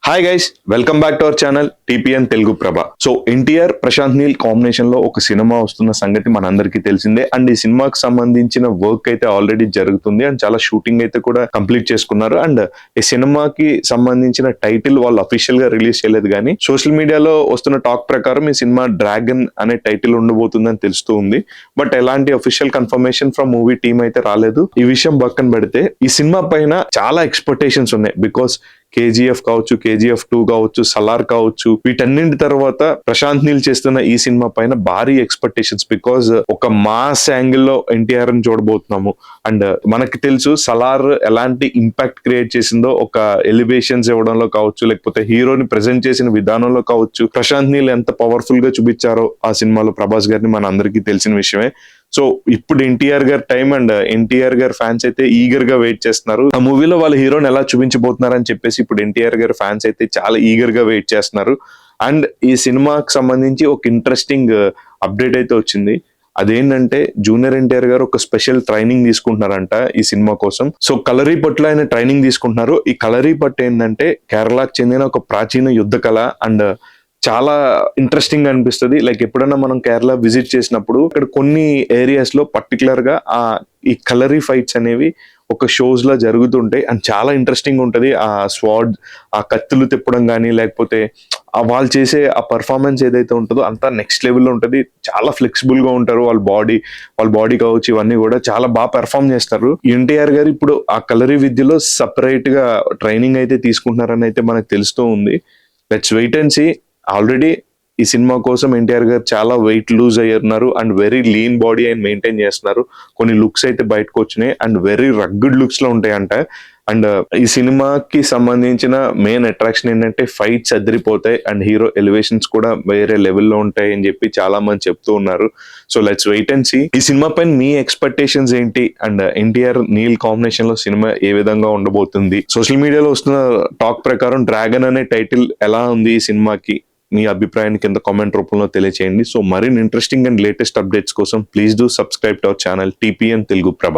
Hi guys, welcome back to our channel TPN Telugu Prabha. So NTR Prashanth Neel combination లో ఒక cinema వస్తున్న సంగతి మనందరికీ తెలిసిందే. అండ్ ఈ సినిమాకి సంబంధించిన వర్క్ అయితే ఆల్రెడీ జరుగుతుంది అండ్ చాలా షూటింగ్ అయితే కూడా కంప్లీట్ చేసుకున్నారు. అండ్ ఈ సినిమాకి సంబంధించిన టైటిల్ వాళ్ళు అఫీషియల్ గా రిలీజ్ చేయలేదు, కానీ సోషల్ మీడియాలో వస్తున్న టాక్ ప్రకారం ఈ సినిమా డ్రాగన్ అనే టైటిల్ ఉండబోతుందని తెలుస్తూ ఉంది. బట్ ఎలాంటి official confirmation from movie team అయితే రాలేదు. ఈ విషయం పక్కన పెడితే ఈ సినిమా పైన చాలా ఎక్స్పెక్టేషన్స్ ఉన్నాయి. బికాస్ కేజీఎఫ్ కావచ్చు, కేజీఎఫ్ 2 కావచ్చు, సలార్ కావచ్చు, వీటన్నింటి తర్వాత ప్రశాంత్ నీల్ చేస్తున్న ఈ సినిమా పైన భారీ ఎక్స్పెక్టేషన్స్. బికాజ్ ఒక మాస్ యాంగిల్ లో ఎన్టీఆర్ ని చూడబోతున్నాము. అండ్ మనకి తెలుసు సలార్ ఎలాంటి ఇంపాక్ట్ క్రియేట్ చేసిందో, ఒక ఎలివేషన్స్ ఇవ్వడంలో కావచ్చు, లేకపోతే హీరోని ప్రెజెంట్ చేసిన విధానంలో కావచ్చు, ప్రశాంత్ నీల్ ఎంత పవర్ఫుల్ గా చూపించారో ఆ సినిమాలో ప్రభాస్ గారిని మన అందరికీ తెలిసిన విషయమే. సో ఇప్పుడు ఎన్టీఆర్ గారి టైం అండ్ ఎన్టీఆర్ గారి ఫ్యాన్స్ అయితే ఈగర్ గా వెయిట్ చేస్తున్నారు. ఆ మూవీలో వాళ్ళ హీరోని ఎలా చూపించబోతున్నారు అని చెప్పేసి ఇప్పుడు ఎన్టీఆర్ గారి ఫ్యాన్స్ అయితే చాలా ఈగర్ గా వెయిట్ చేస్తున్నారు. అండ్ ఈ సినిమాకి సంబంధించి ఒక ఇంట్రెస్టింగ్ అప్డేట్ అయితే వచ్చింది. అదేంటంటే జూనియర్ ఎన్టీఆర్ గారు ఒక స్పెషల్ ట్రైనింగ్ తీసుకుంటున్నారంట ఈ సినిమా కోసం. సో కలరీపట్టులో ఆయన ట్రైనింగ్ తీసుకుంటున్నారు. ఈ కలరీపట్టు ఏంటంటే కేరళకు చెందిన ఒక ప్రాచీన యుద్ధ కళ అండ్ చాలా ఇంట్రెస్టింగ్ గా అనిపిస్తుంది. లైక్ ఎప్పుడైనా మనం కేరళ విజిట్ చేసినప్పుడు ఇక్కడ కొన్ని ఏరియాస్ లో పర్టికులర్ గా ఈ కలరీ ఫైట్స్ అనేవి ఒక షోస్ లా జరుగుతుంటాయి అండ్ చాలా ఇంట్రెస్టింగ్ ఉంటది. ఆ స్వాడ్, ఆ కత్తులు తిప్పడం కానీ, లేకపోతే వాళ్ళు చేసే ఆ పర్ఫార్మెన్స్ ఏదైతే ఉంటుందో అంతా నెక్స్ట్ లెవెల్లో ఉంటది. చాలా ఫ్లెక్సిబుల్ గా ఉంటారు. వాళ్ళ బాడీ కావచ్చు, ఇవన్నీ కూడా చాలా బాగా పెర్ఫార్మ్ చేస్తారు. ఎన్టీఆర్ గారు ఇప్పుడు ఆ కలరీ విద్యలో సపరేట్ గా ట్రైనింగ్ అయితే తీసుకుంటున్నారని అయితే మనకు తెలుస్తూ ఉంది. Let's wait and see. Already ఈ సినిమా కోసం ఎన్టీఆర్ గారు చాలా వెయిట్ లూజ్ అయ్యున్నారు అండ్ వెరీ లీన్ బాడీ ఆయన మెయింటైన్ చేస్తున్నారు. కొన్ని లుక్స్ అయితే బయటకు వచ్చినాయి అండ్ వెరీ రగ్గుడ్ లుక్స్ లో ఉంటాయంట. అండ్ ఈ సినిమాకి సంబంధించిన మెయిన్ అట్రాక్షన్ ఏంటంటే ఫైట్స్ అదిరిపోతాయి అండ్ హీరో ఎలివేషన్స్ కూడా వేరే లెవెల్లో ఉంటాయి అని చెప్పి చాలా మంది చెప్తూ ఉన్నారు. So let's wait and see. ఈ సినిమా పైన మీ ఎక్స్పెక్టేషన్స్ ఏంటి అండ్ ఎన్టీఆర్ నీల్ కాంబినేషన్ లో సినిమా ఏ విధంగా ఉండబోతుంది? సోషల్ మీడియాలో వస్తున్న టాక్ ప్రకారం డ్రాగన్ అనే టైటిల్ ఎలా ఉంది ఈ సినిమాకి? మీ అభిప్రాయాన్ని కింద కామెంట్ రూపంలో తెలియచేయండి. సో మరిన్ని ఇంట్రెస్టింగ్ అండ్ లేటెస్ట్ అప్డేట్స్ కోసం please do subscribe to our channel TPN Telugu Prabha.